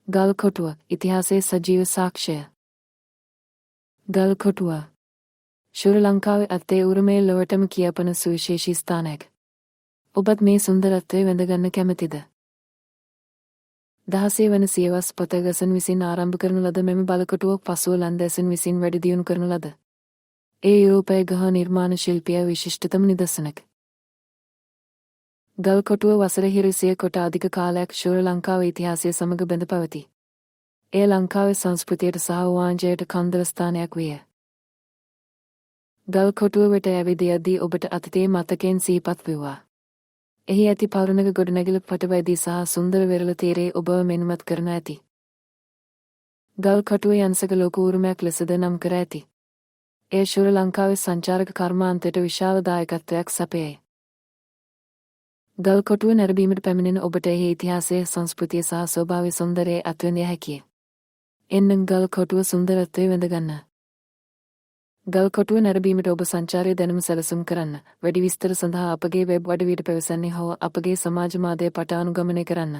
ගල්කොටුව ඉතිහාසයේ සජීව සාක්ෂය. ගල්කොටුව ශ්‍රී ලංකාවේ අතේ උරුමයේ ලොවටම කියපන සුවිශේෂී ස්ථානයක්. ඔබත් මේ සුන්දරත්වය වැඳගන්න කැමතිද? දහසේ වන සියවස් පොතගසන් විසින් ආරම්භ කරන ලද මෙම බලකොටුව පසුව ලන්දැසන් විසින් වැඩි දියුණු කරන ලද. ඒ යුරෝපයේ ගහ නිර්මාණ ශිල්පය විශිෂ්ටතම නිදර්ශනයක්. ගල්කොටුව වසර හිරිසිය කොට අධික කාලයක් ශ්‍රී ලංකාවේ ඉතිහාසය සමග බැඳ පවතී. එය ලංකාවේ සංස්කෘතියට සහ වාංජයට කන්දරස්ථානයක් විය. ගල්කොටුව වෙත ඇවිද යද්දී ඔබට අතීතයේ මතකයෙන් සිහිපත් වේවා. එහි ඇති පෞරණක ගොඩනැගිලි පටවැදී සහ සුන්දර වෙරළ තීරයේ ඔබව මෙන්මත් කරන ඇති. ගල්කොටුව යන්සක ලෝක උරුමයක් ලෙසද නම් කර ඇති. එය ශ්‍රී ලංකාවේ සංචාරක කර්මාන්තයට විශාල දායකත්වයක් සපයයි. ගල්කොටුව නැරඹීමට පැමිණෙන ඔබට එහි ඉතිහාසය, සංස්කෘතිය සහ ස්වභාවය සුන්දරයේ අත්විඳිය හැකිය. එන්න ගල්කොටුව සුන්දරත්වය වැඳගන්න. ගල්කොටුව නැරඹීමට ඔබ සංචාරය දැනුම සැලසුම් කරන්න. වැඩි විස්තර සඳහා අපගේ වෙබ් අඩවියට පැවසන්නේ හෝ අපගේ සමාජ මාධ්‍ය පට අනුගමනය කරන්න.